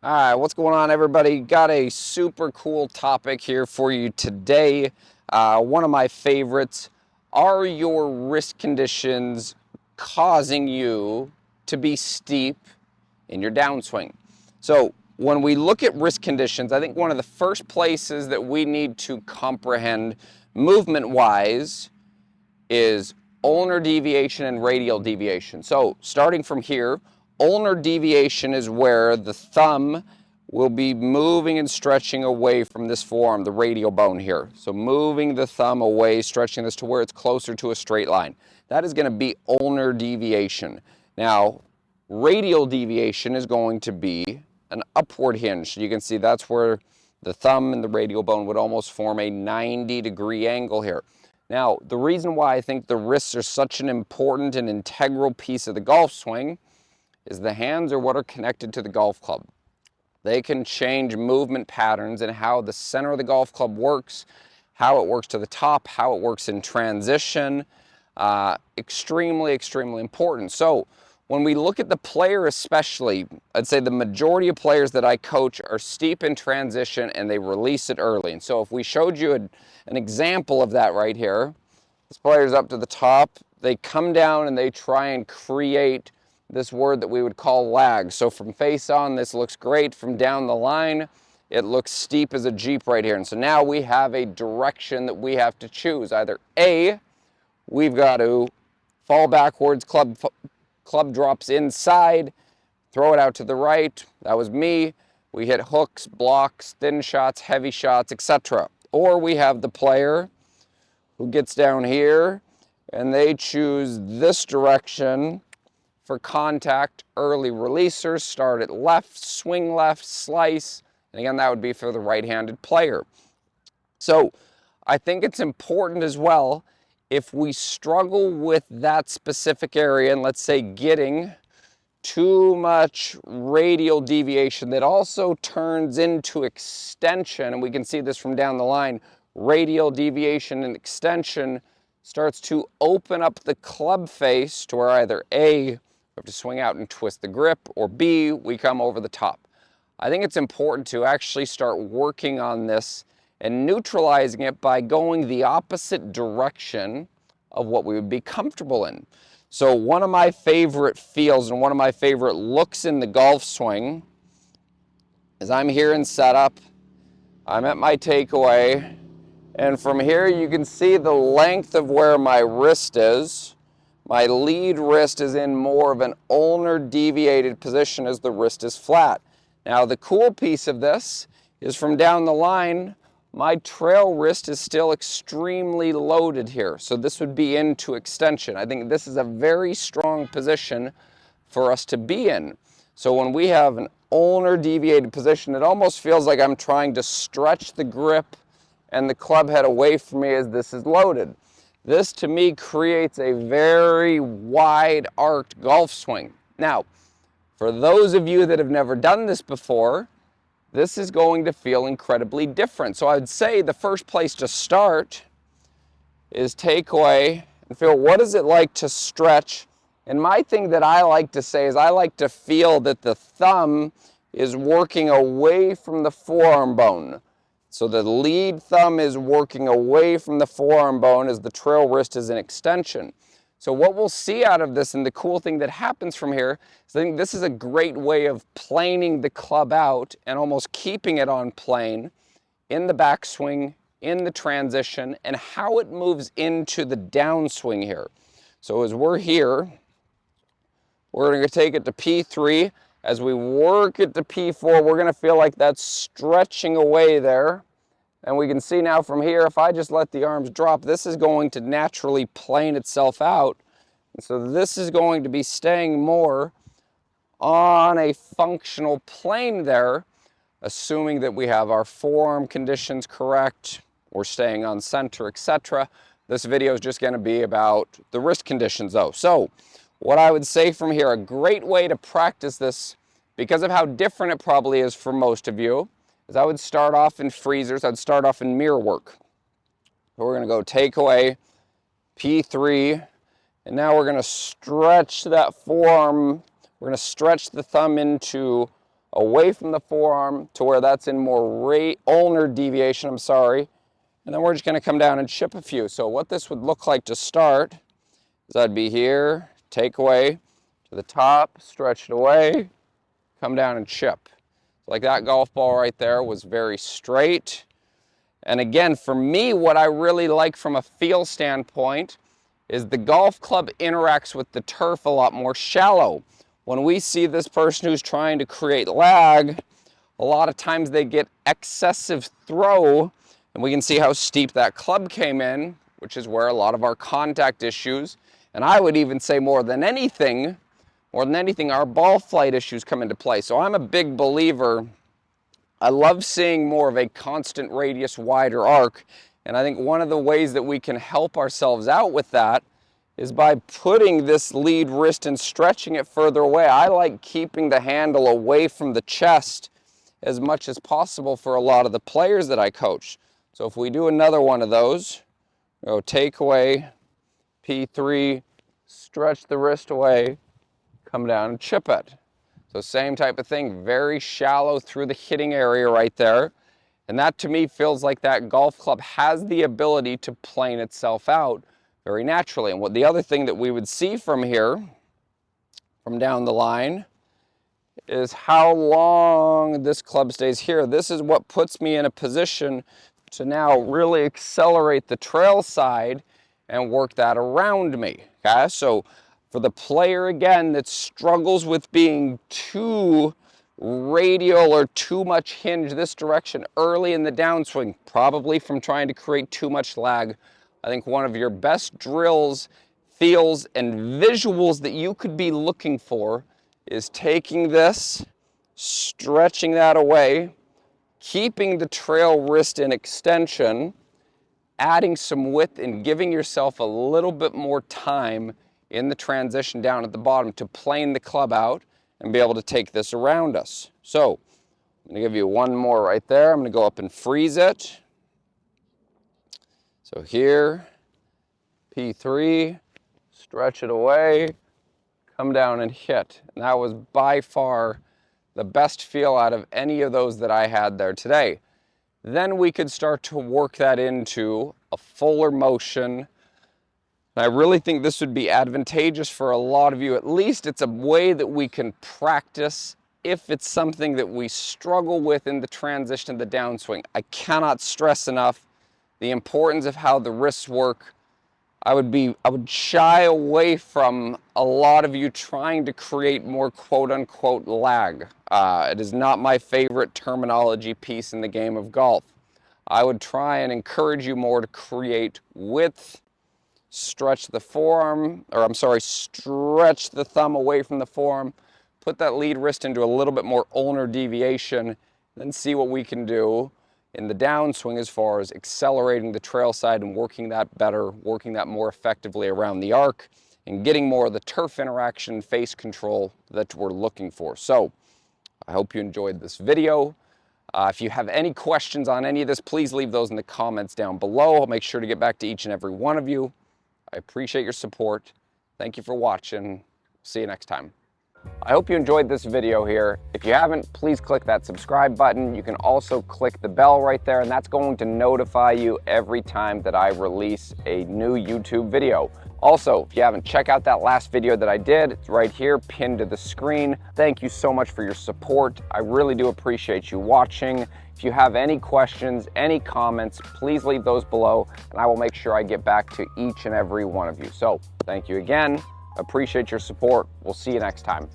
All right, what's going on, everybody? Got a super cool topic here for you today. One of my favorites. Are your wrist conditions causing you to be steep in your downswing? So when we look at wrist conditions, I think one of the first places that we need to comprehend movement-wise is ulnar deviation and radial deviation. So starting from here, ulnar deviation is where the thumb will be moving and stretching away from this forearm, the radial bone here. So moving the thumb away, stretching this to where it's closer to a straight line. That is going to be ulnar deviation. Now, radial deviation is going to be an upward hinge. You can see that's where the thumb and the radial bone would almost form a 90-degree angle here. Now, the reason why I think the wrists are such an important and integral piece of the golf swing is the hands are what are connected to the golf club. They can change movement patterns and how the center of the golf club works, how it works to the top, how it works in transition. Extremely, extremely important. So when we look at the player especially, I'd say the majority of players that I coach are steep in transition and they release it early. And so if we showed you an example of that right here, this player's up to the top, they come down and they try and create this word that we would call lag. So from face on, this looks great. From down the line, it looks steep as a Jeep right here. And so now we have a direction that we have to choose. Either A, we've got to fall backwards, club drops inside, throw it out to the right. That was me. We hit hooks, blocks, thin shots, heavy shots, etc. Or we have the player who gets down here and they choose this direction for contact, early releasers, start at left, swing left, slice, and again, that would be for the right-handed player. So I think it's important as well, if we struggle with that specific area, and let's say getting too much radial deviation that also turns into extension, and we can see this from down the line, radial deviation and extension starts to open up the club face to where either A, we have to swing out and twist the grip, or B, we come over the top. I think it's important to actually start working on this and neutralizing it by going the opposite direction of what we would be comfortable in. So one of my favorite feels and one of my favorite looks in the golf swing is I'm here in setup, I'm at my takeaway, and from here you can see the length of where my wrist is. My lead wrist is in more of an ulnar deviated position as the wrist is flat. Now the cool piece of this is from down the line, my trail wrist is still extremely loaded here. So this would be into extension. I think this is a very strong position for us to be in. So when we have an ulnar deviated position, it almost feels like I'm trying to stretch the grip and the club head away from me as this is loaded. This to me creates a very wide arced golf swing. Now, for those of you that have never done this before, this is going to feel incredibly different. So I would say the first place to start is take away and feel what is it like to stretch. And my thing that I like to say is I like to feel that the thumb is working away from the forearm bone. So the lead thumb is working away from the forearm bone as the trail wrist is an extension. So what we'll see out of this, and the cool thing that happens from here, is I think this is a great way of planing the club out and almost keeping it on plane in the backswing, in the transition, and how it moves into the downswing here. So as we're here, we're going to take it to P3. As we work it to P4, we're going to feel like that's stretching away there. And we can see now from here, if I just let the arms drop, this is going to naturally plane itself out. And so this is going to be staying more on a functional plane there, assuming that we have our forearm conditions correct, we're staying on center, etc. This video is just going to be about the wrist conditions though. So what I would say from here, a great way to practice this, because of how different it probably is for most of you, is I would start off in freezers. I'd start off in mirror work. So we're going to go takeaway, P3, and now we're going to stretch that forearm. We're going to stretch the thumb into away from the forearm to where that's in more ulnar deviation, and then we're just gonna come down and chip a few. So what this would look like to start is I'd be here, take away to the top, stretch it away, come down and chip. Like that golf ball right there was very straight. And again, for me, what I really like from a feel standpoint is the golf club interacts with the turf a lot more shallow. When we see this person who's trying to create lag, a lot of times they get excessive throw, and we can see how steep that club came in, which is where a lot of our contact issues, and I would even say more than anything, our ball flight issues come into play. So I'm a big believer. I love seeing more of a constant radius, wider arc, and I think one of the ways that we can help ourselves out with that is by putting this lead wrist and stretching it further away. I like keeping the handle away from the chest as much as possible for a lot of the players that I coach. So if we do another one of those, go take away, P3, stretch the wrist away, come down and chip it. So same type of thing, very shallow through the hitting area right there. And that to me feels like that golf club has the ability to plane itself out very naturally. And what the other thing that we would see from here, from down the line, is how long this club stays here. This is what puts me in a position to now really accelerate the trail side and work that around me, okay? So for the player, again, that struggles with being too radial or too much hinge this direction early in the downswing, probably from trying to create too much lag, I think one of your best drills, feels, and visuals that you could be looking for is taking this, stretching that away, keeping the trail wrist in extension, adding some width and giving yourself a little bit more time in the transition down at the bottom to plane the club out and be able to take this around us. So I'm gonna give you one more right there. I'm gonna go up and freeze it. So here, P3, stretch it away, come down and hit. And that was by far the best feel out of any of those that I had there today. Then we could start to work that into a fuller motion. And I really think this would be advantageous for a lot of you. At least it's a way that we can practice if it's something that we struggle with in the transition to the downswing. I cannot stress enough the importance of how the wrists work. I would shy away from a lot of you trying to create more quote-unquote lag. It is not my favorite terminology piece in the game of golf. I would try and encourage you more to create width, stretch the forearm, stretch the thumb away from the forearm, put that lead wrist into a little bit more ulnar deviation, then see what we can do in the downswing as far as accelerating the trail side and working that better, working that more effectively around the arc, and getting more of the turf interaction, face control that we're looking for. So I hope you enjoyed this video. If you have any questions on any of this, please leave those in the comments down below. I'll make sure to get back to each and every one of you. I appreciate your support. Thank you for watching. See you next time. I hope you enjoyed this video here. If you haven't, please click that subscribe button. You can also click the bell right there, and that's going to notify you every time that I release a new YouTube video. Also, if you haven't, check out that last video that I did. It's right here, pinned to the screen. Thank you so much for your support. I really do appreciate you watching. If you have any questions, any comments, please leave those below, and I will make sure I get back to each and every one of you. So, thank you again. Appreciate your support. We'll see you next time.